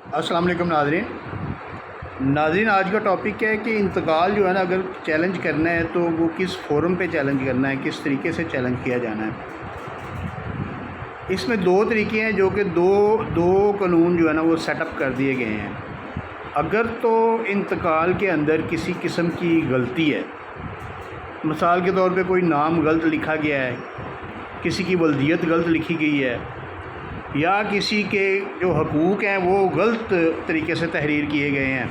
अस्सलाम वालेकुम नाज़रीन, आज का टॉपिक है कि इंतकाल जो है ना, अगर चैलेंज करना है तो वो किस फोरम पे चैलेंज करना है, किस तरीके से चैलेंज किया जाना है। इसमें दो तरीके हैं जो कि दो कानून जो है ना वो सेटअप कर दिए गए हैं। अगर तो इंतकाल के अंदर किसी किस्म की गलती है, मिसाल के तौर पे कोई नाम गलत लिखा गया है, किसी की वल्दियत गलत लिखी गई है, या किसी के जो हकूक़ हैं वो गलत तरीके से तहरीर किए गए हैं,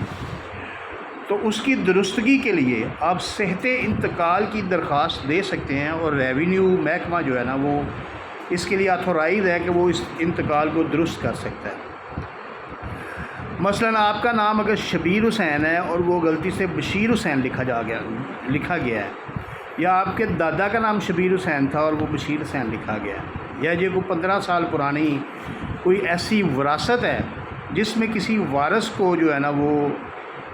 तो उसकी दुरुस्तगी के लिए आप सेहते इंतकाल की दरख्वास्त दे सकते हैं। और रेवेन्यू महकमा जो है ना वो इसके लिए ऑथोराइज़ है कि वो इस इंतकाल को दुरुस्त कर सकता है। मसलन आपका नाम अगर शबीर हुसैन है और वो गलती से बशीर हुसैन लिखा गया है, या आपके दादा का नाम शबीर हुसैन था और वो बशीर हुसैन लिखा गया है, या ये कोई 15 साल पुरानी कोई ऐसी विरासत है जिसमें किसी वारस को जो है ना वो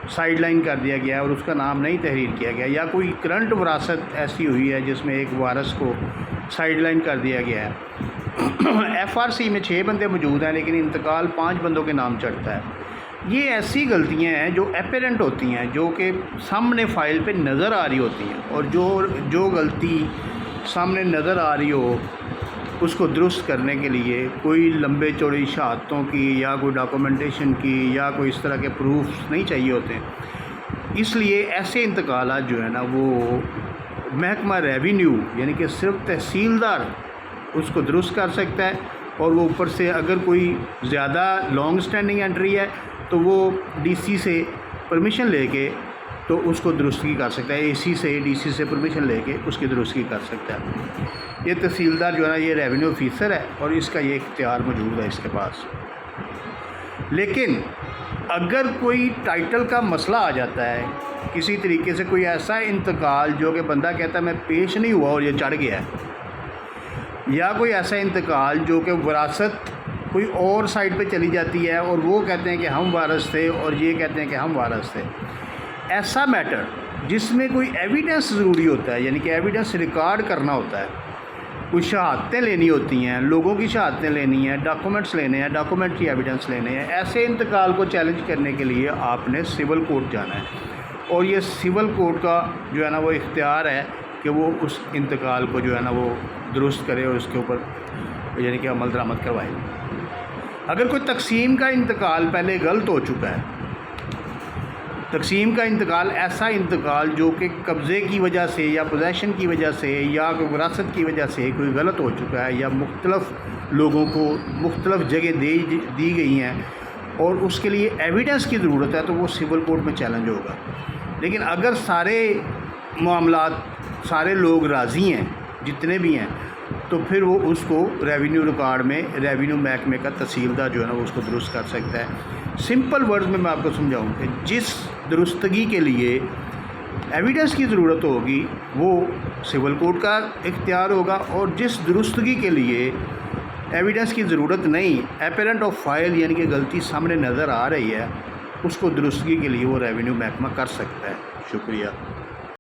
साइड लाइन कर दिया गया है और उसका नाम नहीं तहरीर किया गया, या कोई करंट विरासत ऐसी हुई है जिसमें एक वारस को साइड लाइन कर दिया गया है। FRC में 6 बंदे मौजूद हैं लेकिन इंतकाल 5 बंदों के नाम चढ़ता है। ये ऐसी गलतियां हैं जो एपेरेंट होती हैं, जो कि सामने फ़ाइल पे नज़र आ रही होती हैं, और जो गलती सामने नज़र आ रही हो उसको दुरुस्त करने के लिए कोई लंबे चौड़ी शहादतों की या कोई डॉक्यूमेंटेशन की या कोई इस तरह के प्रूफ्स नहीं चाहिए होते। इसलिए ऐसे इंतकालात जो है ना वो महकमा रेवेन्यू यानी कि सिर्फ तहसीलदार उसको दुरुस्त कर सकता है। और वो ऊपर से अगर कोई ज़्यादा लॉन्ग स्टैंडिंग एंट्री है तो वो DC से परमिशन लेके तो उसको दुरुस्तगी कर सकता है, AC से DC से परमिशन लेके उसकी दुरुस्तगी कर सकता है। ये तहसीलदार जो है ना ये रेवेन्यू ऑफिसर है और इसका ये इख्तियार मौजूद है इसके पास। लेकिन अगर कोई टाइटल का मसला आ जाता है, किसी तरीके से कोई ऐसा इंतकाल जो कि बंदा कहता है मैं पेश नहीं हुआ और ये चढ़ गया है, या कोई ऐसा इंतकाल जो कि विरासत कोई और साइड पे चली जाती है और वो कहते हैं कि हम वारस थे और ये कहते हैं कि हम वारस थे, ऐसा मैटर जिसमें कोई एविडेंस ज़रूरी होता है, यानी कि एविडेंस रिकॉर्ड करना होता है, कुछ शहादतें लेनी होती हैं, लोगों की शहादतें लेनी हैं, डॉक्यूमेंट्स लेने हैं, डॉक्यूमेंट्री एविडेंस लेने हैं, ऐसे इंतकाल को चैलेंज करने के लिए आपने सिविल कोर्ट जाना है। और ये सिविल कोर्ट का जो है ना वो इख्तियार है कि वो उस इंतकाल को जो है ना वो दुरुस्त करे और उसके ऊपर यानी कि अमल दरामद करवाए। अगर कोई तकसीम का इंतकाल पहले गलत हो चुका है, तकसीम का इंतकाल ऐसा इंतकाल जो कि कब्ज़े की वजह से या पोजेशन की वजह से या विरासत की वजह से कोई गलत हो चुका है, या मुख्तलफ़ लोगों को मुख्तलफ़ जगह दी गई हैं और उसके लिए एविडेंस की ज़रूरत है, तो वो सिविल कोर्ट में चैलेंज होगा। लेकिन अगर सारे मामलात सारे लोग राज़ी हैं, जितने भी हैं, तो फिर वो उसको रेवेन्यू रिकॉर्ड में रेवेन्यू महकमे का तहसीलदार जो है ना वो उसको दुरुस्त कर सकता है। सिंपल वर्ड्स में मैं आपको समझाऊँ कि जिस दुरुस्तगी के लिए एविडेंस की ज़रूरत होगी वो सिविल कोर्ट का इख्तियार होगा, और जिस दुरुस्तगी के लिए एविडेंस की ज़रूरत नहीं, एपेरेंट ऑफ फाइल यानी कि गलती सामने नज़र आ रही है, उसको दुरुस्तगी के लिए वो रेवेन्यू महकमा कर सकता है। शुक्रिया।